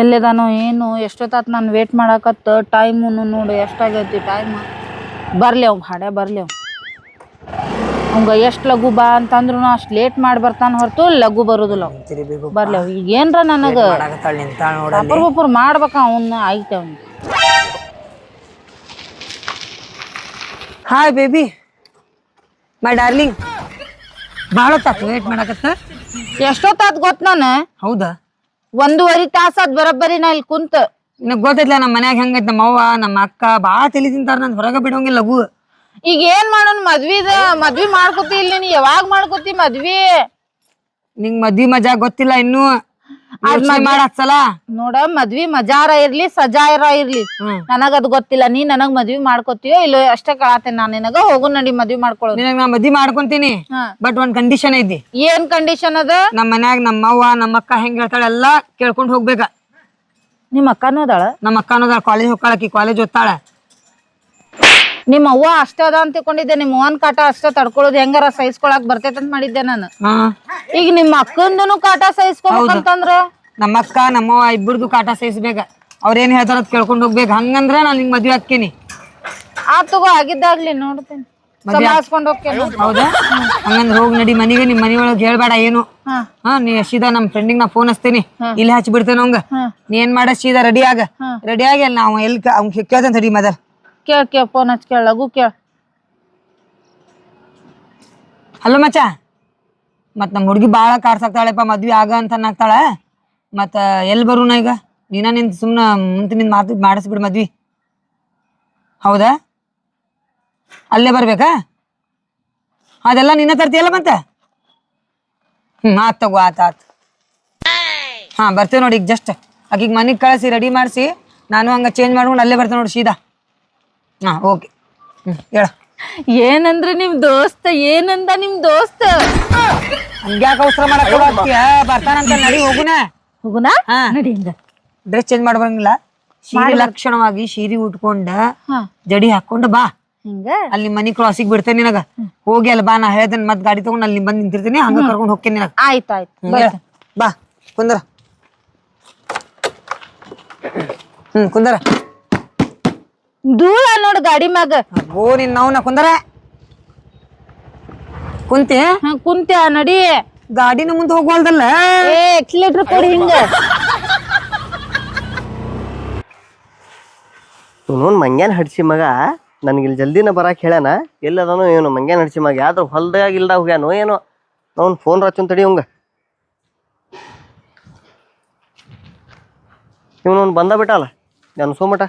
ಎಲ್ಲಿದಾನೋ ಏನು ಎಷ್ಟೊತ್ತಾತ್ ನಾನು wait ಮಾಡಾಕತ್ತ time ನೋಡು ಎಷ್ಟಾಗೈತಿ ಟೈಮ್ ಬರ್ಲಿ ಅವ್ ಹಾಡೆ ಬರ್ಲಿ ಅವಂಗ ಎಷ್ಟು ಲಘು ಬಾ ಅಂತಂದ್ರು ಅಷ್ಟು ಲೇಟ್ ಮಾಡಿ ಬರ್ತಾನ ಹೊರತು ಲಘು ಬರೋದಿಲ್ಲ ಬರ್ಲಿ ಅವ್ ಈಗ ಏನ್ರ ನನಗೆ ಒಬ್ಬರು ಮಾಡ್ಬೇಕ ಅವನ್ನ ಆಯ್ತು ಅವ್ನು. ಹಾಯ್ ಬೇಬಿ ಮೈ ಡಾರ್ಲಿಂಗ್ ಭಾಳ ಹೊತ್ತಾತು ವೇಟ್ ಮಾಡಕತ್ತ. ಎಷ್ಟೊತ್ತಾತ್ ಗೊತ್ತ ನಾನು ಹೌದಾ 1.5 ತಾಸಾದ್ ಬರಬ್ಬರಿ ನಾ ಇಲ್ಲಿ ಕುಂತ. ನಿನಗ್ ಗೊತ್ತೈತ್ಲ ನಮ್ಮ ಮನ್ಯಾಗ ಹೆಂಗೈತ್ ನಮ್ಮ ಅವ್ವ ನಮ್ಮ ಅಕ್ಕ ಭಾಳ ತಲಿ ತಿಂತಾರ ನನ್ ಹೊರಗೆ ಬಿಡೋಂಗಿಲ್ಲ ಲಘು. ಈಗ ಏನ್ ಮಾಡೋಣ ಮದ್ವಿ ಮಾಡ್ಕೋತಿ ಇಲ್ಲಿ ನೀ ಯಾವಾಗ ಮಾಡ್ಕೋತಿ ಮದ್ವಿ? ನಿಂಗ್ ಮದ್ವಿ ಮಜಾ ಗೊತ್ತಿಲ್ಲ ಇನ್ನು ಮಾಡಸಲ ನೋಡ ಮದ್ವಿ ಮಜಾರ ಇರ್ಲಿ ಸಜಾರ ಇರ್ಲಿ ನನಗದ್ ಗೊತ್ತಿಲ್ಲ. ನೀ ನನಗ್ ಮದ್ವಿ ಮಾಡ್ಕೋತೀಯೋ ಇಲ್ಲ ಅಷ್ಟೇ ಕೇಳತ್ತೇನೆ ನಾನ್ ನಿನಗ ಹೋಗು ನಡಿ ಮದ್ವಿ ಮಾಡ್ಕೊಳ್ಳೋದು. ನಿನಗ್ ನಾ ಮದ್ವಿ ಮಾಡ್ಕೊಂತೀನಿ ಬಟ್ ಒಂದ್ ಕಂಡೀಷನ್ ಐತಿ. ಏನ್ ಕಂಡೀಷನ್ ಅದ? ನಮ್ಮ ಮನ್ಯಾಗ ನಮ್ಮ ಅವ್ವ ನಮ್ಮ ಅಕ್ಕ ಹೆಂಗ್ ಹೇಳ್ತಾಳ ಎಲ್ಲಾ ಕೇಳ್ಕೊಂಡ್ ಹೋಗ್ಬೇಕ. ನಿಮ್ಮ ಅಕ್ಕನೂ ಅದಾಳ? ನಮ್ಮ ಅಕ್ಕನೂ ಅದಾಳ, ಕಾಲೇಜ್ ಹೋಗ್ತಾಳಕಿ, ಕಾಲೇಜ್ ಓದ್ತಾಳ. ನಿಮ್ಮ ಅವ್ವ ಅಷ್ಟ ಅದ ಅಂತ ತಿಳ್ಕೊಂಡಿದ್ದೆ. ನಿಮ್ಮ ಅವ್ವನ್ ಕಾಟ ಅಷ್ಟ ತಡ್ಕೊಳ್ಳೋದು ಹೆಂಗಾರ ಸಹಿಸ್ಕೊಳಕ್ ಬರ್ತೈತಂತ ಮಾಡಿದ್ದೆ ನಾನು. ಈಗ ನಿಮ್ಮ ಅಕ್ಕಂದನು ಕಾಟ ಸಹಿಸ್ಕೊಬೇಕಂತಂದ್ರ ನಮ್ಮ ಅಕ್ಕ ನಮ್ಮವ್ವ ಇಬ್ಬರದು ಕಾಟ ಸಹಿಸ್ಬೇಕ. ಅವ್ರೇನ್ ಹೇಳ್ತಾರ ಅದ್ ಕೇಳ್ಕೊಂಡ್ ಹೋಗ್ಬೇಕು. ಹಂಗಂದ್ರ ನಾನ್ ನಿಂಗ್ ಮದ್ವೆ ಹಾಕ್ತೀನಿ. ತಗೋ ಆಗಿದ್ದಾಗ್ಲಿ ನೋಡ್ತೇನೆ ಸಂಭಾಳ್ಸ್ಕೊಂಡ್ ಹೋಗ್ತೇನೆ. ಹೌದಾ? ಹಂಗಂದ್ರ ಹೋಗ್ ನಡಿ ಮನಿಗೆ. ನಿಮ್ ಮನಿ ಒಳಗ್ ಹೇಳ್ಬೇಡ ಏನು. ನೀ ಸೀದಾ ನಮ್ ಫ್ರೆಂಡಿಗೆ ನಾ ಫೋನ್ ಹಚ್ತೇನಿ, ಇಲ್ಲಿ ಹಚ್ಚಿ ಬಿಡ್ತೇನೆ ಅವಂಗ. ನೀ ಏನ್ ಮಾಡ ಸೀದಾ ರೆಡಿ ಆಗಿ ಅಲ್ಲಿ ನಾವು ಎಲ್ಲಿ ಅವ್ನ್ ಕೇಳ್ತೇನೆ ತಡಿ ಮದ. ಕೇಳ ಫೋನ್ ಹಚ್ಚ ಕೇಳ ಲಘು ಕೇಳ. ಹಲೋ ಮಚ್ಚ, ಮತ್ ನಮ್ ಹುಡ್ಗಿ ಬಾಳ ಕಾರ್ಸಾಕ್ತಾಳೆಪ್ಪ ಮದ್ವಿ ಆಗ ಅಂತ ಅನ್ನಾಗ್ತಾಳ. ಮತ್ತ ಎಲ್ಲಿ ಬರುನ ಈಗ? ನೀನ ನಿಂತ ಸುಮ್ನ ಮುಂತ ನಿಂತ ಮಾಡಿಸ್ಬಿಡ್ ಮದ್ವಿ. ಹೌದಾ? ಅಲ್ಲೇ ಬರ್ಬೇಕಾ? ಅದೆಲ್ಲ ನಿನ್ನ ತರ್ತಿಯಲ್ಲ ಮತ್ತೆ? ಆತ್ ತಗೋ ಆತ್. ಬರ್ತೇವೆ ನೋಡಿ ಈಗ ಜಸ್ಟ್ ಆಕಿಗೆ ಮನಿಗ್ ಕಳಿಸಿ ರೆಡಿ ಮಾಡಿಸಿ ನಾನು ಹಂಗ ಚೇಂಜ್ ಮಾಡ್ಕೊಂಡು ಅಲ್ಲೇ ಬರ್ತೇನೆ ನೋಡಿ ಸೀದಾ. ಓಕೆ ಹೇಳ. ಏನಂದ್ರೆ ನಿಮ್ ದೋಸ್ತ ಏನಂದ ನಿಮ್ ದೋಸ್ತ? ಹಂಗ್ಯಾಕ ಅವಸರ ಮಾಡಕ್ ಬರ್ತಾನಂತ ನಡಿ ಹೋಗುನ. ಹೋಗುನಾ? ನಡಿ ಹಿಂಗ ಡ್ರೆಸ್ ಚೇಂಜ್ ಮಾಡ್ಬಂಗಿಲ್ಲ, ಸೀರೆ ಲಕ್ಷಣವಾಗಿ ಸೀರೆ ಉಟ್ಕೊಂಡ ಜಡಿ ಹಾಕೊಂಡ ಬಾ. ಹಿಂಗ ಅಲ್ಲಿ ಮನಿ ಕ್ರಾಸಿಗೆ ಬಿಡ್ತೇನೆ ನಿನಗ. ಹೋಗಿ ಅಲ್ಲಿ ಬಾ, ನಾ ಹೇಳ್ತೇನೆ ಮತ್ ಗಾಡಿ ತಗೊಂಡ್ ಅಲ್ಲಿ ಬಂದ್ ನಿಂತಿರ್ತೀನಿ, ಹಂಗ ಕರ್ಕೊಂಡ್ ಹೋಗ್ತೇನೆ ನಿನಗ. ಆಯ್ತಾಯ್ತು ಬಾ ಕುಂದರ. ಕುಂದರ. ದೂರ ನೋಡ್ ಗಾಡಿ ಮ್ಯಾಗ. ಓ ನಿನ್ ನಾವು ಕುಂದರ ಕುಂತೆ ಕುಂತ್ಯಾ ನಡಿ. ಗಾಡಿನ ಮುಂದೆ ಹೋಗ್ವಲ್ದಲ್ಲ. ಎಕ್ಸಿಲೇಟರ್ ಕೊಡಿ ಹಿಂಗ. ಇವನು ಮಂಗ್ಯಾನ ಹಡ್ಸಿ ಮಗ ನನಗಿಲ್ಲಿ ಜಲ್ದಿನ ಬರಾಕ್ ಹೇಳ್ಯಾನ. ಎಲ್ಲದಾನೋ ಏನು ಮಂಗ್ಯಾನ ಹಡ್ಸಿ ಮಗ ಯಾವ್ದು ಹೊಲ್ದಾಗ ಇಲ್ದ ಹೋಗ್ಯಾನೋ ಏನೋ. ಅವ್ನು ಫೋನ್ ರಚ್ಚನ್ ತಡಿ ಅವಂಗ. ಇವನು ಬಂದ ಬಿಟ್ಟಲ್ಲ ನಾನು ಸೋಮಟ.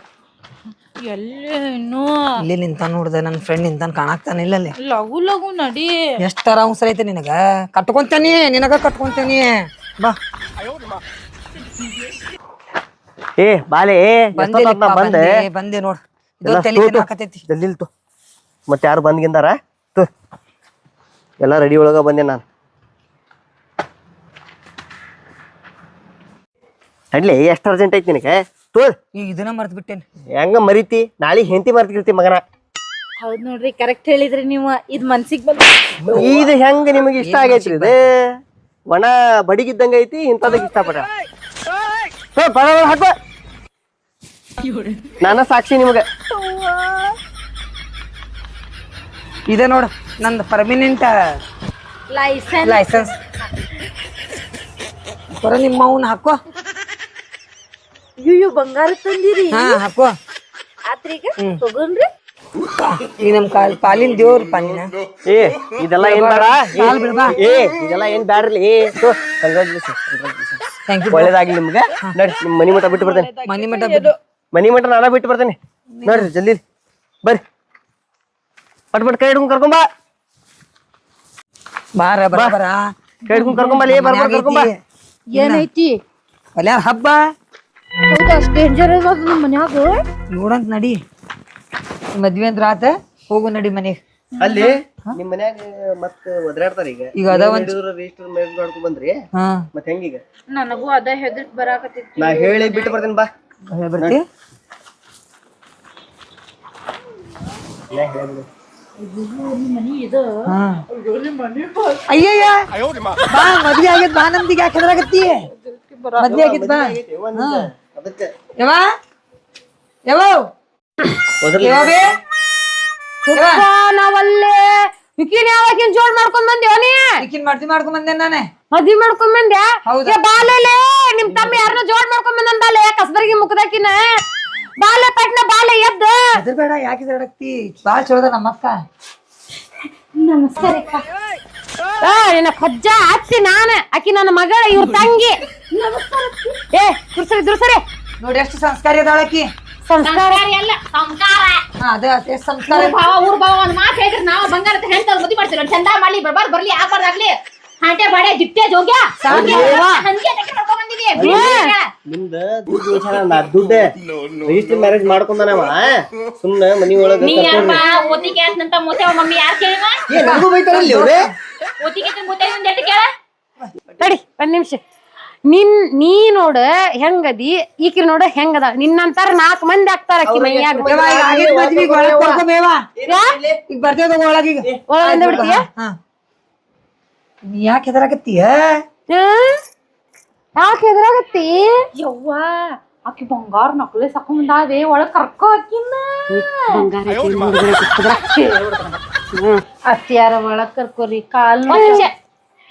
ಇಲ್ಲಿ ನಿಂತ ನೋಡ್ದೆ ನನ್ನ ಫ್ರೆಂಡ್ ನಿಂತಾನ ಕಾಣಾಕ್ತಾನ ಇಲ್ಲ ಅಲ್ಲಿ. ಲಘು ಲಘು ನಡಿ. ಎಷ್ಟರ ಅವಸರ ಐತೆ ನಿನಗ? ಕಟ್ಕೊಂತೇನಿ ನಿನಗ ಕಟ್ಕೊಂತೇನಿ ಬಾ. ಬಾಲೆ ಬಂದೆ ನೋಡ್. ಜಲ್ದಿಲ್ತು ಮತ್ತೆ ಯಾರು ಬಂದ್ಗಿಂದಾರ ಎಲ್ಲ ರೆಡಿ ಒಳಗ ಬಂದೆ ನಾನು. ಅಡ್ಲಿ ಎಷ್ಟು ಅರ್ಜೆಂಟ್ ಐತಿ ನಿನಗೆ? ತೋಳ್ ಈಗ ಇದನ್ನ ಮರ್ತ್ ಬಿಟ್ಟೇನಿ. ಹೆಂಗ ಮರಿತಿ? ನಾಳೆ ಹೆಂಡತಿ ಮರ್ತಿರ್ತಿ ಮಗನ. ಹೌದ್ ನೋಡ್ರಿ, ಕರೆಕ್ಟ್ ಹೇಳಿದ್ರಿ ನೀವು. ಇದ್ ಮನ್ಸಿಗೆ ಬಂದ. ಇದು ಹೆಂಗ ನಿಮಗೆ ಇಷ್ಟ ಆಗೈತ್ರಿ? ಇದು ಒಣ ಬಡಿಗಿದ್ದಂಗ ಐತಿ. ಇಂಥದಕ್ಕೆ ಇಷ್ಟಪಟ್ಟ ನಾನ ಸಾಕ್ಷಿ ನಿಮ್ಗ. ಇದೆ ನೋಡು ನಂದು ಪರ್ಮನೆಂಟ್ ಲೈಸೆನ್ಸ್. ಬರ ನಿಮ್ಮ ಅವ್ನ ಹಾಕೋ. ಅಯ್ಯೋ ಬಂಗಾರ ತಂದಿರಿ. ಹಾಕೋ. ಆತ್ರೀಗ ತಗೊಂಡ್ರಿ. ಈ ನಮ್ ಪಾಲಿನ ದೇವ್ರ ಪಾಲಿನ. ಇದೆಲ್ಲ ಏನ್ ಬೇಡ. ಇದೆಲ್ಲ ಏನ್ ಬ್ಯಾಡ್ರಿ. ಒಳ್ಳೇದಾಗ್ಲಿ ನಿಮ್ಗೆ. ನೋಡ್ರಿ ನಿಮ್ ಮನಿ ಮಠ ಬಿಟ್ಟು ಬರ್ತೇನೆ. ಮನಿ ಮಠ ನಾನ ಬಿಟ್ಟು ಬರ್ತೇನೆ. ನೋಡ್ರಿ ಜಲ್ದಿ ಬರ್ರಿ. ಪಟ್ ಕೈ ಹಿಡ್ಕೊಂಡ್ ಕರ್ಕೊಂಬಾ. ಬಾರ ಬರ ಕೈ ಹಿಡ್ಕೊಂಡ್ ಕರ್ಕೊಂಬಲ್ಲಿ. ಕರ್ಕೊಂಬಾ. ಏನೈತಿ? ಅಲ್ಯಾರ ಹಬ್ಬ. ಹೌದಾ? ಅಷ್ಟು ಡೇಂಜರ್ ಅದ ನಮ್ಮ ಮನ್ಯಾಗ. ನೋಡಂತ ನಡಿ. ಮದ್ವೆ ಅಂದ್ರ ಆತ, ಹೋಗು ನಡಿ ಮನೆಗೆ. ಅಲ್ಲಿ ನಿಮ್ ಮನ್ಯಾಗ ಮತ್ ಒದರಾಡ್ತಾರ ಈಗ. ಅದ ಒಂದ್ ರಿಜಿಸ್ಟರ್ ಮಾಡ್ಕೊಂಡ್ ಬಂದ್ರಿ ಮತ್ ಹೆಂಗೀಗ? ನನಗೂ ಅದ ಹೆದರ್ಕ್ ಬರಾಕತ್ತಿತ್ತು. ನಾ ಹೇಳಿ ಬಿಟ್ಟು ಬರ್ತೇನೆ ಬಾ. ಬರ್ತಿ? ಅಯ್ಯಯ್ಯ ಬಾ ಮದ್ವೆ ಆಗೈತ್ ಬಾ ನಮ್ದಿಗೆ ಯಾಕೆ ಹೆದರಾಗತ್ತಿ ಮದ್ವೆ ಆಗೈತ್ ಬಾ ಅದಕ್ಕೆ ಯವ್ವ ಯವ್ವ ಯವ್ವ ಬೇ ನಾವಲ್ಲೇ ವಿಕಿನ ಯಾವಾಗಿನ ಜೋಡ್ ಮಾಡ್ಕೊಂಡ್ ಬಂದ್ಯೋ ನೀ ಈಕಿನ್ ಮಾಡ್ಕೊಂಡ್ ಬಂದೆ ನಾನೇ ಮದ್ವಿ ಮಾಡ್ಕೊಂಡ್ ಬಂದ್ಯಾ ಹೌದಾ? ಬಾಲೆಲೆ ನಿಮ್ ತಮ್ಮ ಯಾರನ್ನ ಜೋಡ್ ಮಾಡ್ಕೊಂಡ್ ಬಂದಂದಲ್ಲ ಕಸ್ಬರ್ಗಿ ಮುಖದಾಕಿನ ಬಾಲೆ ಪಟ್ನ ಬಾಲೆ ಎದ್ದ ಅದ್ರ ಬೇಡ ಯಾಕೆ ಹೆದರಾಗತ್ತಿ ಬಾಳ್ ಚಲೋದ ನಮ್ಮಕ್ಕ ನಮಸ್ಕಾರ ನಿನ್ನ ಖಜ್ಜ ಅತ್ತಿ ನಾನ ಆಕಿ ನನ್ನ ಮಗಳ ಇವ್ರ ತಂಗಿ ಏ ದುರ್ಸರಿ ನೋಡಿ ಎಷ್ಟು ಸಂಸ್ಕಾರಿ ಅದಾಳ ಆಕಿ ಸಂಸ್ಕಾರ ಎಲ್ಲ ಸಂಸ್ಕಾರ ಅದ ಎಷ್ಟು ಸಂಸ್ಕಾರ ಭಾವ ಊರ್ ಭಾವ ಒಂದ್ ಮಾತು ಹೇಳಿದ್ರೆ ನಾವು ಬಂಗಾರದ ಹೆಂತ ಮದ್ವಿ ಮಾಡ್ತೀವಿ ಚಂದ ಮಾಡ್ಲಿ ಬರ್ಬಾರ್ದು ಬರ್ಲಿ ಆಗ್ಬಾರ್ದಾಗ್ಲಿ ಹಾಂಟೆ ಬಾಡೆ ದಿಟ್ಟೆ ಜೋಗ್ಯ ಹಂಗೆ ತೆಕ್ಕೆ ಮಾಡ್ಕೊಂಡ್ ಬಂದಿದೀವಿ ನಿಮ್ದ ದುಡ್ಡು ವಿಚಾರ ದುಡ್ಡೆ ರಿಜಿಸ್ಟರ್ ಮ್ಯಾರೇಜ್ ಮಾಡ್ಕೊಂಡನವ ಸುಮ್ನೆ ಮನಿ ಒಳಗ ನೀ ಯಾರಪ್ಪ ಓತಿಗೆ ಅಂತ ಮೂತೆ ಮಮ್ಮಿ ಯಾರು ಕೇಳಿವ ನನಗೂ ಬೈತಾರಲ್ಲಿ ಅವ್ರೆ ಓತಿಗೆ ಮೂತೆ ಒಂದ್ ಎಟ್ಟು ಕೇಳ ತಡಿ ಒಂದ್ ನಿಮಿಷ ನೀ ನೋಡ ಹೆಂಗದಿ ಈಕಿ ನೋಡ ಹೆಂಗದ ನಿನ್ನಂತಾರ 4 ಮಂದಿ ಆಗ್ತಾರ ಅಕ್ಕಿ ಮೈಯಾಗ ಈಗ ಬರ್ತೇವ ಒಳಗೀಗ ಒಳಗಿಂದ ಬಿಡ್ತೀಯ ನೀ ಯಾಕೆ ಹೆದರಾಗತ್ತೀಯ ಯಾಕೆ ಎದುರಾಗತ್ತಿ ಯವ್ವ ಆಕಿ ಬಂಗಾರ ನಕಲಿ ಸಾಕೊಂಬಂದಾವೆ ಒಳಗ್ ಕರ್ಕೋ ಆಕಿನ ಅತ್ತಿಯಾರ ಒಳಗ್ ಕರ್ಕೋರಿ ಕಾಲ್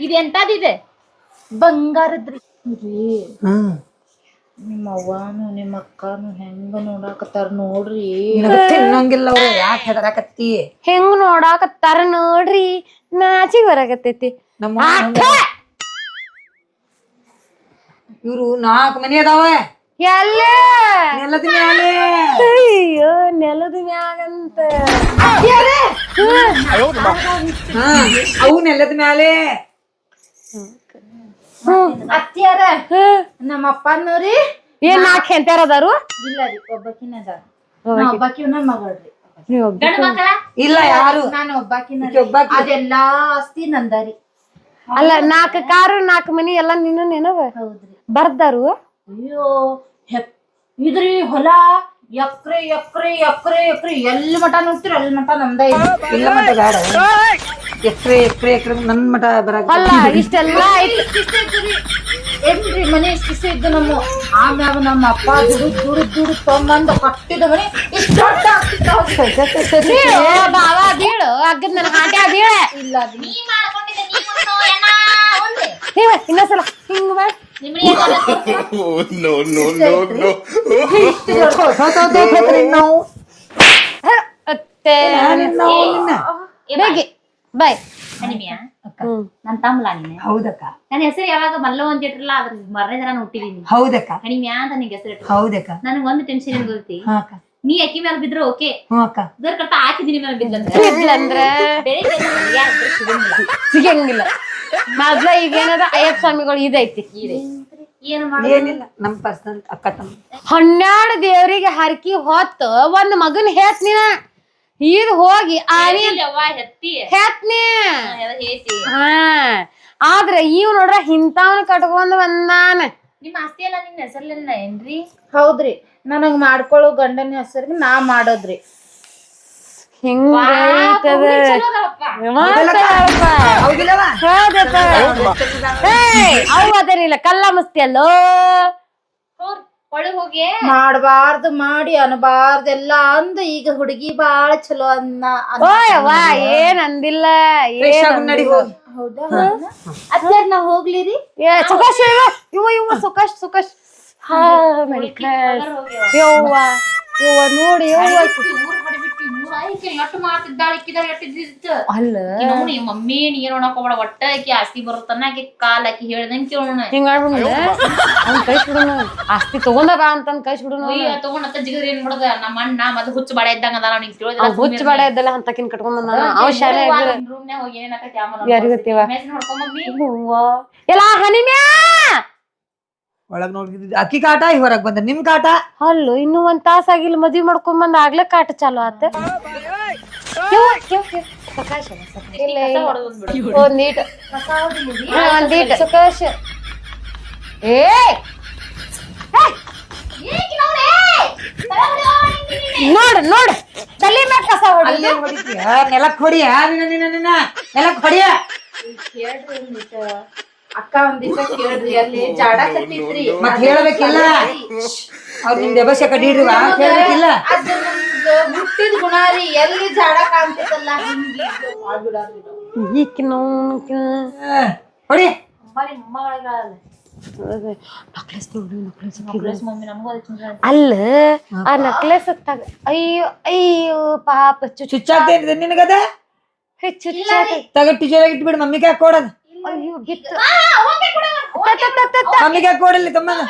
ಇದೆಂತದಿದೆ ಬಂಗಾರದ್ರಿ ನಿಮ್ಮ ಅವ್ವಾನು ನಿಮ್ಮ ಅಕ್ಕನು ಹೆಂಗ ನೋಡಾಕತ್ತಾರ ನೋಡ್ರಿ ತಿನ್ನಂಗಿಲ್ಲ ಅವ್ರು ಯಾಕೆ ಹೆದರಾಕತ್ತಿ ಹೆಂಗ್ ನೋಡಾಕತ್ತಾರ ನೋಡ್ರಿ ನಾಚಿಗೆ ಬರಾಕತ್ತೈತಿ ನಮ್ಮ ಇವ್ರು 4 ಮನಿ ಅದಾವ ಎಲ್ಲ ನೆಲದ ಮ್ಯಾಲೆ ಅಯ್ಯೋ ನೆಲದ ಮ್ಯಾಗಂತ ಅವು ನೆಲದ ಮ್ಯಾಲೆ ಅತ್ತಿಯಾರ ನಮ್ಮ ಅಪ್ಪನವ್ರಿ ಏನ್ 4 ಹೆಂತಾರ ಅದಾರು ಇಲ್ಲ ರೀ ಒಬ್ಬಕಿನ ಅದಾರ ಒಬ್ಬಕಿನ ಮಗಳ್ರಿ ಗಂಡ ಮಕ್ಕಳ ಇಲ್ಲ ಯಾರು ನಾನು ಒಬ್ಬಾಕಿನ ಒಬ್ಬಾಕಿ. ಅದೆಲ್ಲಾ ಆಸ್ತಿ ನಂದಾರಿ ಅಲ್ಲ 4 ಕಾರು 4 ಮನಿ ಎಲ್ಲ ನೀನು ನೆನವ ಹೌದ್ರಿ ಬರ್ದಾರು ಅಯ್ಯೋ ಇದ್ರಿ ಹೊಲ ಎಕ್ರೆ ಎಕ್ರೆ ಎಕ್ರೆ ಎಕ್ರೆ ಎಲ್ಲಿ ಮಠ ನೋಡ್ತೀರಿ ಅಲ್ಲಿ ಮಠ ನಮ್ದ ಇಲ್ಲ ಮಟ ಬೇಡ ಎಕ್ರೆ ಎಕ್ರೆ ಎಕ್ರೆ ನನ್ ಮಟ ಬರಾಕ ಅಲ್ಲ ಇಷ್ಟೆಲ್ಲ ಏನ್ರಿ ಮನೆ ಇಷ್ಟ ಇದ್ದು ನಮ್ಮ ಆಮ್ಯಾಗ ನಮ್ಮ ಅಪ್ಪ ದುಡು ತೊಂಬಂದು ಕಟ್ಟಿದ ಮನೆ ಇಷ್ಟ ಬಾವ ಬೀಳು ಅಗ್ಗದ ನನ್ನ ಹಾಟ್ಯಾ ಬೀಳ ಇಲ್ಲ ನೀ ಮಾಡ್ಕೊಂಡಿದ್ದೆ ನೀ ಕೊಡ್ಸೋ ಏನ ಒಂದೇ ಇನ್ನೊಂದ್ಸಲ ಹಿಂಗ್ ಮಾಡಿ ನಿಮ್ಗೆ ಅತ್ತೆ ಬೇಗಿ ಬಾಯ್ ಅನಿಮಿಯಾ ನನ್ ತಮ್ಮಲ ನೀನೆ ಹೌದಕ್ಕ ನನ್ನ ಹೆಸರು ಯಾವಾಗ ಮಲ್ಲ ಅಂತ ಇಟ್ರಲ್ಲ ಅದ್ರ ಮರನೇ ತರ ಹುಟ್ಟಿದೀನಿ ಹೌದಕ್ಕ ಅನಿಮಿಯಾ ಅಂತ ನಿಂಗೆ ಹೆಸರು ಇಟ್ರು ಹೌದಕ್ಕ ನನಗೆ ಒಂದು ಟೆನ್ಷನ್ ಏನ್ ಗೊತ್ತಿ ನೀ ಅಕ್ಕಿ ಮೇಲೆ ಬಿದ್ರೆ ಓಕೆ ಅಕ್ಕ ಇದರ ಕರ್ತ ಹಾಕಿದೀನಿ ಮೇಲೆ ಬಿದ್ದಂದ್ರೆ ಸಿಗಂಗಿಲ್ಲ ಮೊದ್ಲ ಈಗ ಏನದ ಅಯ್ಯಪ್ಪ ಸ್ವಾಮಿಗಳು ಇದೈತಿ ಏನು ಏನಿಲ್ಲ ನಮ್ ಪರ್ಸನಲ್ ಅಕ್ಕ ತಮ್ಮ 12 ದೇವ್ರಿಗೆ ಹರಕಿ ಹೊತ್ತು ಒಂದ್ ಮಗನ್ ಹೇತ್ ನೀನ ಈಗ ಹೋಗಿ ಆನಿ ಹೆತ್ತಿ ಹೇತ್ನಿ ಹೇತಿ ಹಾ ಆದ್ರ ಇವ್ ನೋಡ್ರ ಇಂಥವ್ನ ಕಟ್ಕೊಂಡ್ ಬಂದಾನ ನಿಮ್ಮ ಆಸ್ತಿ ಎಲ್ಲ ನಿನ್ನ ಹೆಸರ್ಲಿಲ್ಲ ಏನ್ರಿ ಹೌದ್ರಿ ನನಗ್ ಮಾಡ್ಕೊಳ್ಳೋ ಗಂಡನ ಹೆಸರಿಗೆ ನಾ ಮಾಡೋದ್ರಿ ಹಿಂಗ ಅವು ಅದರಿಲ್ಲ ಕಲ್ಲ ಮಸ್ತಿ ಅಲ್ಲೋ ಒಳಗ್ ಹೋಗಿ ಮಾಡಬಾರ್ದು ಮಾಡಿ ಅನ್ಬಾರ್ದೆಲ್ಲ ಅಂದ ಈಗ ಹುಡುಗಿ ಬಾಳ ಚಲೋ ಓಯವ್ವ ಏನ್ ಅಂದಿಲ್ಲ ಹೌದಾ ಅತ್ಯಾರ ನಾ ಹೋಗ್ಲಿರಿ ಸುಖಾಶ್ ಇವ ಸುಖಾಶ್ ಹಾ ಯವ್ವ ಯವ್ವ ನೋಡಿ ಯವ್ವ ಎಟ್ಟು ಮಾಡ್ತಿದ್ದಾಳೆ ಇಕ್ಕಿದಾರೆ ಎಟ್ಟಿದ್ದಿತ್ತು ಅಲ್ಲ ನೋಡಿ ಮಮ್ಮಿ ನೀ ಏನ್ ನೋಡಕೋಬೇಡ ಒಟ್ಟ ಆಕಿ ಆಸ್ತಿ ಬರುತ್ತನ್ನ ಆಕಿ ಕಾಲ್ ಆಕಿ ಹೇಳ್ದಂಗ್ ಕೇಳೋಣ ಹಿಂಗ ಅವ್ನ್ ಕಳ್ಸಿಬಿಡುನು ಆಸ್ತಿ ತಗೊಂಡ ಬಾ ಅಂತಂದ್ ಕಳ್ಸಿಬಿಡುನು ತಗೊಂಡ ಜಿಗದ್ರಿ ಏನ್ ಮಾಡೋದ ನಮ್ಮ ಅಣ್ಣ ಮತ್ತೆ ಹುಚ್ಚ ಬಾಡ ಇದ್ದಂಗ ಅದ ಅವ್ನಿಗೆ ತಿಳಿದಿಲ್ಲ ಹುಚ್ಚ ಬಾಡ ಇದ್ದಲ್ಲ ಅಂತಕಿನ್ ಕಟ್ಕೊಂಡ್ ಬಂದ ಅವ್ ಶಾಲೆ ರೂಮ್ನ್ಯಾಗ ಹೋಗಿ ಏನಾಕತಿ ಆಮೇಲೆ ಯಾರಿಗ್ ಗೊತ್ತಿವ ಮೆಸೇಜ್ ನೋಡ್ಕೊಂಡ್ ಮಮ್ಮಿ ಎಲ್ಲ ಹನಿಮ್ಯಾ ಒಳಗ್ ನೋಡಿದ್ ಅಕ್ಕಿ ಕಾಟ ಹೊರಗ್ ಬಂದ ನಿಮ್ ಕಾಟ ಅಲ್ಲೋ ಇನ್ನು 1 ತಾಸ ಆಗಿಲ್ಲ ಮದ್ವಿ ಮಾಡ್ಕೊಂಡ್ ಬಂದ ಆಗ್ಲೇ ಕಾಟ ಚಾಲು ಆತ ಒಂದೀಟ ಸುಖಾಶ್ ನೋಡ್ ತಲೆ ಮ್ಯಾಗ ಕಸ ಹೊಡಿ ಅಲ್ಲೇ ಹೊಡಿತೀಯ ನೆಲಕ್ ಹೊಡಿಯ ನೆಲಕ್ ಹೊಡಿಯ ಕೇಳ್ರಿ ಒಂದಿಟ ಅಕ್ಕ ಒಂದಿಟ ಕೇಳ್ರಿ ಅಲ್ಲಿ ಜಾಡ ಕಟ್ಟಿದ್ರಿ ಮತ್ ಹೇಳ್ಬೇಕಿಲ್ಲ ಅವ್ರ ನಿಮ್ದು ಅವಶ್ಯ ಕಡಿಡ್ರಿವ ಹೇಳ್ಬೇಕಿಲ್ಲ ಅದು ನಮ್ದು ಹುಟ್ಟಿದ ಗುಣ ರೀ ಎಲ್ಲಿ ಜಾಡ ಕಾಣ್ತಿತ್ತಲ್ಲ ಹಿಂಗೆ ಹೊಡಿ ಅಲ್ಲ ಆ ನಕ್ಲೆಸ್ ಅಯ್ಯೋ ಅಯ್ಯೋ ಪಾಪ ಚುಚ್ಚಾಗ್ತೇನ್ರಿ ನಿನಗದ ತಗ ಟಿಜೋರಾಗ ಇಟ್ಬಿಡು ಮಮ್ಮಿಗೆ ಹಾಕಿ ಕೊಡದ ಅಯ್ಯೋ ಗಿತ್ತು ಮಮ್ಮಿಗೆ ಹಾಕಿ ಕೊಡಲಿ ತಮ್ಮನ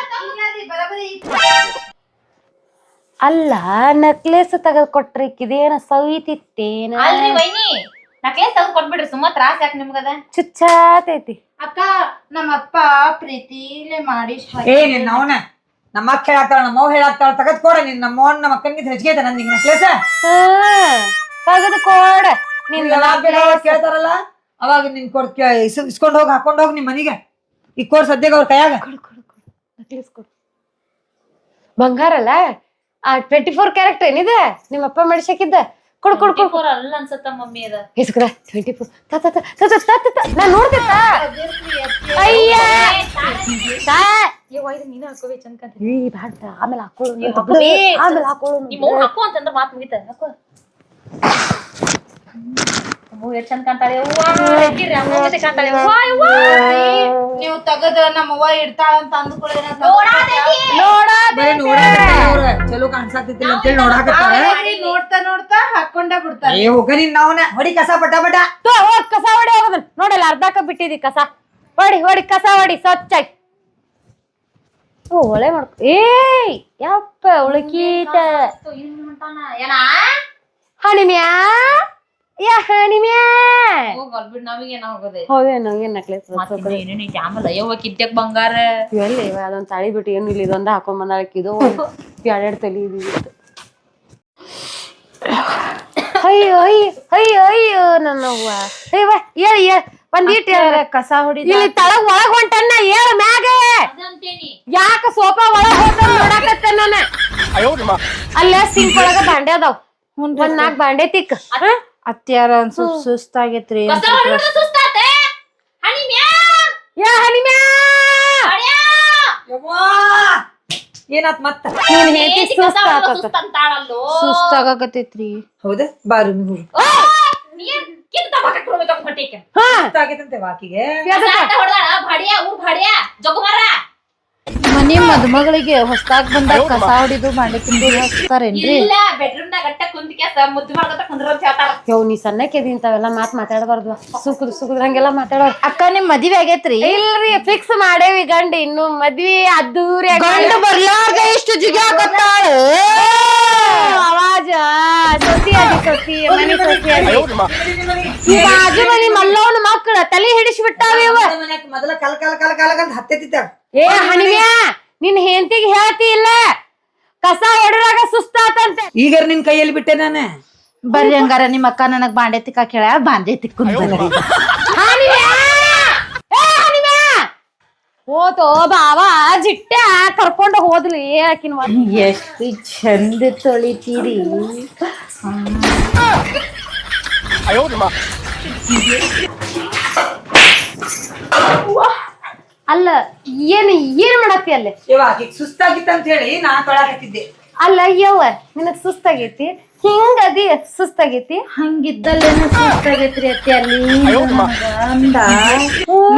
ಅಲ್ಲ ನಕ್ಲೆಸ್ ತೆಗೆದ್ ಕೊಟ್ರಿ ಇದೇನ ಸವಿತಿತ್ತೇನ ಅಲ್ರಿ ವೈನಿ ನಕ್ಲೇಸ್ ತೆಗೆದು ಕೊಟ್ಬಿಡ್ರಿ ಸುಮ್ಮ ತ್ರಾಸ ಯಾಕೆ ನಿಮ್ಗದ ಚುಚ್ಚಾತೈತಿ ಅಕ್ಕ ನಮ್ಮ ಅಪ್ಪ ಪ್ರೀತಿಲೇ ಮಾಡಿ ಏ ನಿನ್ನ ಅವನ ನಮ್ಮ ಅಕ್ಕ ಹೇಳಾಕ್ತಾಳ ನಮ್ಮ ಅವ್ವ ಹೇಳಾಕ್ತಾಳ ತಗದ್ ಕೊಡ ನಿನ್ ನಮ್ಮ ಅವ್ವನ್ ನಮ್ಮ ಅಕ್ಕನಿಗೆ ಹೆಚ್ಚಿಗೆ ಐತೆ ನಂದಿಗೆ ನೆಕ್ಲೇಸ ತೆಗೆದು ಕೊಡ ನಿನ್ ಕೇಳ್ತಾರಲ್ಲ ಅವಾಗ ನಿನ್ ಕೊಡ್ ಇಸ್ಕೊಂಡ್ ಹೋಗಿ ಹಾಕೊಂಡ್ ಹೋಗಿ ನಿಮ್ ಮನಿಗೆ ಈಗ ಕೊಡ್ ಸದ್ಯಗ ಅವ್ರ ಕೈಯಾಗ ನಕ್ಲೆಸ್ ಕೊಡು ಬಂಗಾರ ಅಲ್ಲ ಆ 24 ಕ್ಯಾರೆಕ್ಟರ್ ಏನಿದೆ ನಿಮ್ಮ ಅಪ್ಪ ಮಾಡಿಸಕಿದ್ದ ಕೊಡು ಕೊಡು ಕೊಡು ಅಲ್ಲ ಅನ್ಸತ್ತ ಮಮ್ಮಿ ಅದ ಹೆಸ್ಕರ 24 ನಾನ್ ನೋಡ್ತಿತ್ತ ಅಯ್ಯ ನೀನು ಹಾಕೋಬೇ ಚಂದ ಬ್ಯಾಡ ಆಮೇಲೆ ಹಾಕೊಳ್ಳು ಹಾಕೋಬೇ. ಆಮೇಲೆ ಹಾಕೊಳ್ಳು ನಿಮ್ಮ ಅವ್ವ ಹಾಕೋ ಅಂತಂದ್ರ ಮಾತ್ ಮುಗಿತ ಹಾಕೋ ಅಮ್ಮ ಎಷ್ಟ್ ಚಂದ ಕಾಣ್ತಾಳೆ ಅವ್ವ ಹೆಂಗಿರ್ರಿ ಅಮ್ಮ ಜೊತೆ ಕಾಣ್ತಾಳೆ ಅವ್ವ ಅವ್ವ ನೀವು ತಗದ ನಮ್ಮವ್ವ ಇಡ್ತಾಳ ಅಂತ ಅಂದ್ಕೊಳ್ಳೇನ ಬರೀ ನೋಡಾಕತ್ತಾರ ಅವ್ರ ಚಲೋ ಕಾಣ್ಸಾಕ್ತಿಲ್ಲ ಅಂತೇಳಿ ನೋಡಾಕತ್ತಾರ ನೋಡ್ತಾ ನೋಡ್ತಾ ಹಾಕೊಂಡ ಬಿಡ್ತಾರ ಏ ಹೋಗ ನಿನ್ನ ಅವನ ಹೊಡಿ ಕಸ ಪಟ ಪಟ ಕಸ ಹೊಡಿ ಹೋಗೋದನ್ ನೋಡಲ್ಲ ಅರ್ಧಕ್ಕ ಬಿಟ್ಟಿದಿ ಕಸ ಹೊಡಿ ಹೊಡಿ ಕಸ ಹೊಡಿ ಸ್ವಚ್ಛಾಗಿ ಒಳ್ಳೆ ಮಾಡ್ಕೊ ಏಯ್ ಯಪ್ಪ ಉಳಕೀತ ಏನ ಹಣಿಮ್ಯಾ ಯಾ ಹಣಿಮ್ಯಾ ಹೋಗ್ ಅಲ್ಬಿಡ್ ನಮಗೇನ ಹೋಗೋದೆ ಹೌದೇನು ಏನ್ ನಕ್ಲೆಸ್ ಏನೇನು ಐತಿ ಆಮೇಲೆ ಅಯ್ಯವ್ವ ಕಿತ್ಯಾಕ್ ಬಂಗಾರ ಎಲ್ಲಿ ಅದೊಂದ್ ತಾಳಿ ಬಿಟ್ಟು ಏನು ಇಲ್ಲ ಇದೊಂದ ಹಾಕೊಂಡ್ ಬಂದಾಳಕ್ಕಿದು ಎರಡೆರಡು ತಲಿ ಇದಿತ್ತು ಅಯ್ಯೋ ಅಯ್ಯೋ ಅಯ್ಯೋ ಅಯ್ಯೋ ನನ್ನವ್ವ ಅಯ್ಯವ್ವ ಹೇಳಿ ಒಂದಿಟ್ಟು ಕಸ ಹೊಡಿ ಇಲ್ಲಿ ತಳಗ್ ಒಳಗ್ ಹೊಂಟನ್ನ ಹೇಳ ಮ್ಯಾಗ ಅದಂತೇನಿ ಯಾಕ ಸೋಫಾ ಒಳಗ್ ಹೋದ ನೋಡಾಕತ್ತೆ ನಾನ ಅಲ್ಲೇ ಸಿಂಕ್ ಒಳಗ ಬಾಂಡೆ ಅದಾವ್ ಒಂದ್ 4 ಬಾಂಡೆ ತಿಕ್ ಅತ್ಯಾರ ಒಂದ್ ಸ್ವಲ್ಪ ಸುಸ್ತಾಗೈತ್ರಿ ಕಸ ಹೊಡಿಯೋದು ಸುಸ್ತಾತೆ ಹನಿ ಮ್ಯಾ ಯಾ ಹನಿಮ್ಯಾ ಏನಾತ್ ಮತ್ತ ನೀನ್ ಹೇತಿ ಸುಸ್ತಾತ ಸುಸ್ತಂತಾಳಲ್ಲೋ ಸುಸ್ತಾಗತೈತ್ರಿ ಹೌದಾ ಬಾರು ಹೋಗು ನೀನ್ ಕಿತ್ತ ಬಕಟ್ ಕೊಡ್ಬೇಕು ಹೊಟ್ಟಿಗೆ ಹಾ ಆಗೈತಂತೆ ವಾಕಿಗೆ ಹೊಡ್ದಾಳ ಭಾಡ್ಯ ಊರ್ ಭಾಡ್ಯ ಜಗುಮಾರ ಮನಿ ಮದುಮಗಳಿಗೆ ಹೊಸ್ದಾಗ್ ಬಂದಾಗ ಕಸ ಹೊಡಿದು ಮಾಡಿ ತಿಂದು ಹಾಕ್ತಾರೇನ್ರಿ ಇಲ್ಲ ಬೆಡ್ರೂಮ್ ನಾಗ ಗಟ್ಟ ಕುಂತ್ಕ್ಯಾಸ ಮುದ್ದು ಮಾಡ್ಕೊತ ಕುಂದ್ರ ಅಂತ ಹೇಳ್ತಾರ ಯವ್ ನೀ ಸಣ್ಣಕ್ಕೆದಿ ಇಂತಾವೆಲ್ಲ ಮಾತಾಡಬಾರ್ದು ಸುಖದ ಹಂಗೆಲ್ಲ ಮಾತಾಡೋರ್ ಅಕ್ಕ ನಿಮ್ ಮದ್ವೆ ಆಗೇತ್ರಿ ಇಲ್ರಿ ಫಿಕ್ಸ್ ಮಾಡೇವಿ ಗಂಡ ಇನ್ನು ಮದ್ವಿ ಅದ್ದೂರಿ ಗಂಡ ಬರ್ಲಾರ್ದ ಇಷ್ಟು ಜಿಗಿ ಹಾಕತ್ತಾಳ ಅವಾಜ ಸೊಸಿ ಅದಿ ಸೊಸಿ ಮನಿ ಸೊಸಿ ಅದಿ ಈ ಬಾಜು ಮನಿ ಮಲ್ಲವನ ಮಕ್ಕಳ ತಲೆ ಹಿಡಿಸ್ಬಿಟ್ಟಾವ ಇವ ಮೊದಲ ಕಲ್ ಕಲ್ ಕಲ್ ಕಲ್ ಅಂತ ಹತ್ತೆತ್ತಿತ್ತ ಏ ಹಣಿಮ್ಯಾ ನಿನ್ ಹೆಂಡತಿಗೆ ಹೇಳ್ತಿ ಇಲ್ಲ ಕಸ ಹೊಡಿರಾಗ ಸುಸ್ತಾತಂತೆ ಈಗ ನಿನ್ ಕೈಯಲ್ಲಿ ಬಿಟ್ಟೆ ನಾನು ಬರ್ರಿ ಹಂಗಾರ ನಿಮ್ ಅಕ್ಕ ನನಗ್ ಬಾಂಡೆ ತಿಕ್ಕಾಕ ಹೇಳ ಬಾಂಡೆ ತಿಕ್ಕೊಂಡ್ ಬರ್ರಿ ಹಣಿಮ್ಯಾ ಏ ಹಣಿಮ್ಯಾ ಹೋತೋ ಬಾವ ಜಿಟ್ಟ ಕರ್ಕೊಂಡು ಹೋದ್ಲಿ ಆಕಿನ ಎಷ್ಟು ಚಂದ ತೊಳಿತೀರಿ ಅಲ್ಲ ಏನ್ ಮಾಡತ್ತಿ ಅಲ್ಲೇ ಇವಾಗ ಸುಸ್ತಾಗಿತ್ತ ಅಂತ ಹೇಳಿ ನಾ ತೊಳಾಕತ್ತಿದ್ದೆ ಅಲ್ಲ ಯವ್ವ ನಿನಗ್ ಸುಸ್ತಾಗೈತಿ ಹಿಂಗದಿ ಸುಸ್ತಾಗೈತಿ ಹಂಗಿದ್ದಲ್ಲೇನ ಸುಸ್ತಾಗೈತ್ರಿ ಅತ್ತಿ ಅಲ್ಲಿ ಅಂದ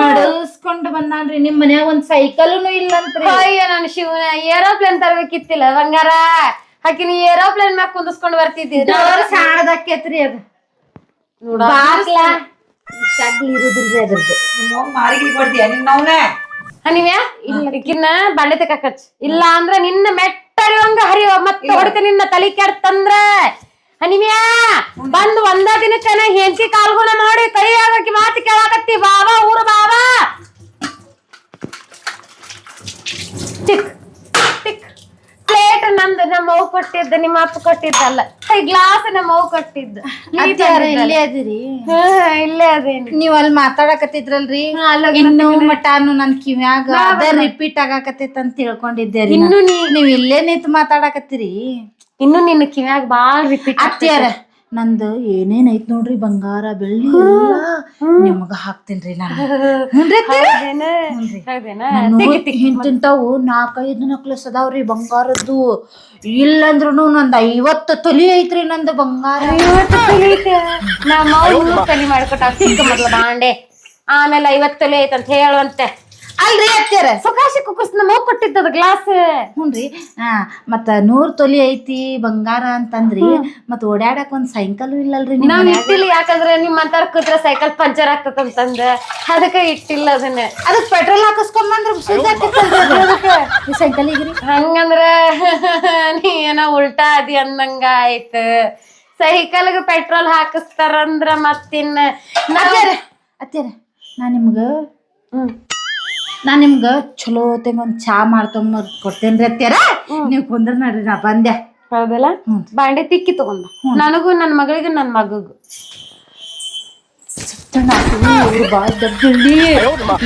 ನಡಸ್ಕೊಂಡ್ ಬಂದಾನ್ರಿ ನಿಮ್ ಮನ್ಯಾಗ ಒಂದ್ ಸೈಕಲ್ನು ಇಲ್ಲಂತ್ರಿ ಅಯ್ಯ ನನ್ ಶಿವನ ಏರೋಪ್ಲೇನ್ ತರ್ಬೇಕಿತ್ತಿಲ್ಲ ಬಂಗಾರ ಹಾಕಿನಿ ಏರೋಪ್ಲೇನ್ ಮ್ಯಾಗ ಕುಂದಿಸ್ಕೊಂಡ್ ಬರ್ತಿದ್ದಿ ಸಾಣದಕ್ಕೇತ್ರಿ ಅದ ಬಾಕ್ಲಾ ಸಗ್ಲಿ ಇರುದಿಲ್ರಿ ಅದ್ರದ್ದು ಮಾರಿಗೆ ಕೊಡ್ತೀಯ ನಿನ್ನವನ ಹನಿವ್ಯಾ ಈಕಿನ್ನ ಬಾಂಡೆ ತೆಕ್ಕಚ್ ಇಲ್ಲ ಅಂದ್ರ ನಿನ್ನ ಮೆಟ್ಟರಿವಂಗ ಹರಿವ ಮತ್ತೆ ಹೊಡಿತ ನಿನ್ನ ತಲಿ ಕೆಡ್ತಂದ್ರ ಹನಿವ್ಯಾ ಬಂದ್ ಒಂದ ದಿನಕ್ಕನ ಹೆಂಡತಿ ಕಾಲ್ಗುಣ ಮಾಡಿ ಕೈ ಆಗಕ್ಕೆ ಮಾತು ಕೇಳಾಕತ್ತಿ ಬಾಬಾ ಊರು ಬಾಬಾ ಟಿಕ್ ಟಿಕ್ ಪ್ಲೇಟ್ ನಂದು ನಮ್ಮ ಅವ್ವ ಕೊಟ್ಟಿದ್ದ ನಿಮ್ಮ ಅಪ್ಪ ಕೊಟ್ಟಿದ್ದಲ್ಲ ಗ್ಲಾಸ್ ನಮ್ಮ ಅವ್ವ ಕೊಟ್ಟಿದ್ದ ಇಲ್ಲೇ ಅದಿರಿ ಇಲ್ಲೇ ಅದೇನಿ ನೀವ್ ಅಲ್ಲಿ ಮಾತಾಡಕತ್ತಿದ್ರಲ್ರಿ ಇನ್ನು ಮಟಾನು ನನ್ ಕಿವ್ಯಾಗ ಅದ ರಿಪೀಟ್ ಆಗಾಕತ್ತೈತ್ ಅಂತ ತಿಳ್ಕೊಂಡಿದ್ದೆ ರೀ ಇನ್ನು ನೀವ್ ಇಲ್ಲೇ ನಿಂತ್ ಮಾತಾಡಕತ್ತೀರಿ ಇನ್ನು ನಿನ್ನ ಕಿವ್ಯಾಗ ಬಾಳ್ ರಿಪೀಟ್ ಅತ್ಯಾರ ನಂದು ಏನೇನ್ ಐತ್ ನೋಡ್ರಿ ಬಂಗಾರ ಬೆಳ್ಳಿ ಎಲ್ಲ ನಿಮಗ ಹಾಕ್ತೇನ್ರಿ ನಾನು ಇಂತಿಂತಾವು 4-5 ನಕ್ಲೆಸ್ ಅದಾವ್ರಿ ಬಂಗಾರದ್ದು. ಇಲ್ಲಂದ್ರೂ ನಂದ್ 50 ತೊಲಿ ಐತ್ರಿ ನಂದು ಬಂಗಾರ. ನಮ್ಮ ತಲಿ ಮಾಡ್ಕೊಟ್ಟ ಸಿಕ್ಕ ಮೊದ್ಲ ಬಾಂಡೆ, ಆಮೇಲೆ 50 ತೊಲೆ ಐತಂತ ಹೇಳುವಂತೆ. ಅಲ್ರಿ ಅತ್ಯಾರ ಸುಖಾಸಿ ಕುಕ್ಕಸ್ ನಮ್ಮ ಕೊಟ್ಟಿದ್ದದ ಗ್ಲಾಸ್. ಹುನ್ರಿ ಮತ್ತ 100 ತೊಲಿ ಐತಿ ಬಂಗಾರ ಅಂತಂದ್ರಿ ಮತ್ ಓಡಾಡಕ್ ಒಂದ್ ಸೈಕಲ್ ಇಲ್ಲಲ್ರಿ ನಾವ್ ಇಟ್ಟಿಲ್ಲ, ಯಾಕಂದ್ರೆ ನಿಮ್ ಅಂತಾರ ಕೂತ್ರ ಸೈಕಲ್ ಪಂಚರ್ ಆಗ್ತದಂತಂದ ಅದಕ್ಕೆ ಇಟ್ಟಿಲ್ಲ ಅದನ್ನ. ಅದಕ್ ಪೆಟ್ರೋಲ್ ಹಾಕಿಸ್ಕೊಂಬಂದ್ರ ಈ ಸೈಕಲ್ ಈಗ್ರಿ ಹಂಗಂದ್ರ ನೀ ಏನೋ ಉಲ್ಟಾ ಅದಿ ಅಂದಂಗ ಆಯ್ತು. ಸೈಕಲ್ಗೆ ಪೆಟ್ರೋಲ್ ಹಾಕಿಸ್ತಾರಂದ್ರ ಮತ್ತಿನ್ನ ಅತ್ಯಾರ ನಾ ನಿಮ್ಗ ಚಲೋ ಒಂದ್ ಚಾ ಮಾಡ್ಕೊಂಡ್ ಕೊಡ್ತೇನ್ರಿ ಅತ್ಯಾರ. ನೀವ್ ಕುಂದ್ರ ನೋಡ್ರಿ ನಾ ಬಂದೆ. ಹೌದಲ್ಲ, ಬಾಂಡೆ ತಿಕ್ಕಿ ತಗೊಂಡ ನನಗೂ ನನ್ ಮಗಳಿಗೂ ನನ್ ಮಗಗೂ. ಇವ್ರು ಬಾಳ ದೊಡ್ಡಳ್ಳಿ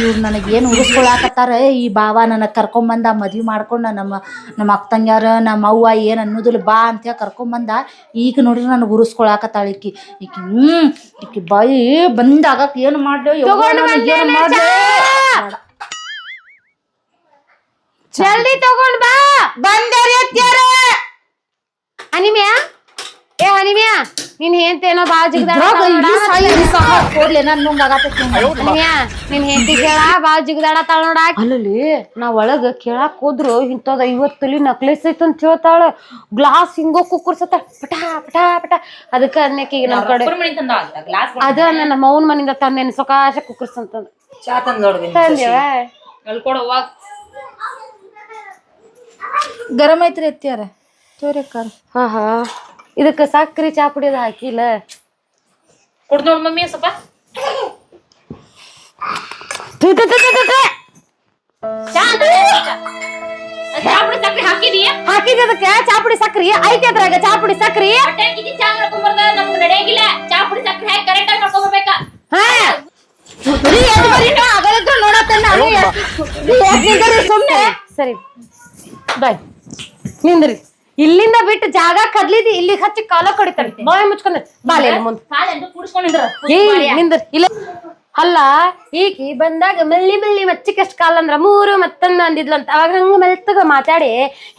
ಇವ್ರು ನನಗ್ ಏನ್ ಉಳಿಸ್ಕೊಳಕತ್ತಾರ. ಈ ಬಾವ ನನಗ್ ಕರ್ಕೊಂಬಂದ ಮದ್ವಿ ಮಾಡ್ಕೊಂಡ ನಮ್ಮ ಅಕ್ಕಂಗ್ಯಾರ ನಮ್ಮ ಅವ್ವ ಏನ್ ಅನ್ನೋದಿಲ್ಲ ಬಾ ಅಂತ ಕರ್ಕೊಂಬಂದ. ಈಗ ನೋಡ್ರಿ ನನಗ್ ಉರಿಸ್ಕೊಳಕತ್ತಾಳ ಈಕಿ ಈಕಿ ಬಾಯಿ ಬಂದಾಗಕ್ ಏನ್ ಮಾಡ್ಲಿ ಜಲ್ದಿ ತಗೊಂಡ್ ಬಾ. ಬಂದೇರಿ ಅತ್ಯಾರ. ಅನಿಮ್ಯಾ ಅನಿಮ್ಯಾ ನಿನ್ ಹೆಂತೇನೋ ಬಾಳ ಜಿಗದಾಳ ನಿನ್ ಹೆಂಡತಿ ಕೇಳ ಬಾಳ ಜಿಗದಾಡತಾಳ ನೋಡ. ಅಲ್ಲಿ ನಾ ಒಳಗ ಕೇಳಾಕ್ ಹೋದ್ರು ಇಂಥದ್ 50 ತೊಲಿ ನಕ್ಲೆಸ್ ಐತ್ ಅಂತ ಹೇಳ್ತಾಳ. ಗ್ಲಾಸ್ ಹಿಂಗೋ ಕುಕ್ಕರ್ಸತ್ತ ಪಟಾ ಪಟಾ ಪಟಾ. ಅದಕ್ಕ ಅನ್ನಕೀಗ ನಮ್ ಕಡೆ ಅದ ನನ್ನ ಮೌನ್ ಮನಿಂದ ತಂದೇನಿ ಸೊಕಾಶ ಕುಕ್ಕರ್ಸ್ ಅಂತಂದ ಚಾ ತಂದ್ ತಂದೇವ. ಗರಂ ಐತ್ರಿ ಅತ್ಯಾರ ತೋರಿಕಾರ. ಹಾ ಇದಕ್ಕ ಸಕ್ರಿ ಚಾ ಪುಡಿದ ಹಾಕಿಲ್ಲ. ಕುಡ್ದ್ ನೋಡ್ ಮಮ್ಮಿ ಸ್ವಲ್ಪ ಚಾಪುಡಿ ಸಕ್ರಿ ಹಾಕಿದೀಯ? ಹಾಕಿದ್ದಕ್ಕೆ ಚಾಪುಡಿ ಸಕ್ರಿ ಐತಿ ಅದ್ರಾಗ ಚಾಪುಡಿ ಸಕ್ರಿ. ಚಾ ಮಾಡ್ಕೊಂಬರ್ದ ನಮ್ಗೆ ನಡೆಯಂಗಿಲ್ಲ. ಚಾಪುಡಿ ಸಕ್ರಿ ಹಾಕಿ ಕರೆಕ್ಟ್ ಆಗಿ ಮಾಡ್ಕೊಂಬರ್ಬೇಕ. ಸುಮ್ನೆ ಸರಿ ಬಾಯ್ ನಿಂದ್ರಿ. ಇಲ್ಲಿಂದ ಬಿಟ್ಟು ಜಾಗ ಕದ್ಲಿದಿ ಇಲ್ಲಿ ಹಚ್ಚಿ ಕಾಲ ಕಡಿತಾಳೆ ಬಾಯ್ ಮುಚ್ಕೊಂಡ ಬಾಲೆ ಮುಂದೆ ನಿಂದ್ರ ಇಲ್ಲ. ಅಲ್ಲ ಈಕಿ ಬಂದಾಗ ಮೆಲ್ಲಿ ಮೆಲ್ಲಿ ಮಚ್ಚಿಕಷ್ಟು ಕಾಲ ಅಂದ್ರ 3 ಮತ್ತೊಂದು ಅಂದಿದ್ಲು ಅಂತ. ಅವಾಗ ಹಂಗ ಮೆಲ್ತಗ ಮಾತಾಡಿ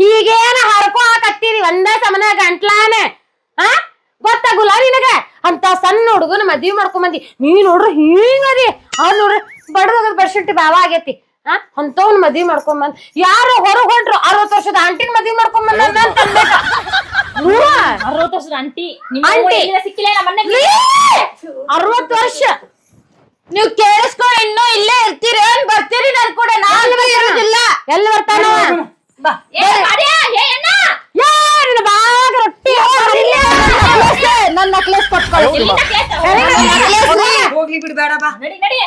ಈಗೇನ ಹರ್ಕೋ ಹಾಕತ್ತೀರಿ ಒಂದ ಸಮನ ಗಂಟ್ಲಾನೆ ಗೊತ್ತಾಗುಲ್ಲ ನಿನಗ. ಅಂತ ಸಣ್ಣ ಹುಡುಗನ ಮದ್ವಿ ಮಾಡ್ಕೊಂಬಂದಿ ನೀ ನೋಡ್ರಿ ಹಿಂಗದಿ. ಅವ್ರು ನೋಡ್ರಿ ಬಡದಾಗ ಬೆಡ್ಶೀಟ್ ಬಾವ ಆಗೇತಿ. ಅಂತವ್ನ ಮದ್ವಿ ಮಾಡ್ಕೊಂಬಂದ್ ಯಾರು ಹೊರಗ್ ಹೊಂಟ್ರು 60 ವರ್ಷದ ಆಂಟಿನ ಮದ್ವಿ ಮಾಡ್ಕೊಂಬಂದ ಅಂತ ಅನ್ಬೇಕ. 60 ವರ್ಷದ ಆಂಟಿ ಸಿಕ್ಕಿಲ್ಲ 60 ವರ್ಷ. ನೀವ್ ಕೇಳಿಸ್ಕೊ ಇನ್ನೂ ಇಲ್ಲೇ ಇರ್ತೀರಿ ಬರ್ತೀರಿ ನನ್ ಕೂಡ ನಾನು ಇರೋದಿಲ್ಲ. ಎಲ್ಲಿ ಬರ್ತಾನ ನನ್ ನಕ್ಲೆಸ್ ಕೊಟ್ಕೊಳ್ಳಿ. ಹೋಗ್ಲಿ ಬಿಡ್ಬೇಡ ಬಾ. ನಡಿ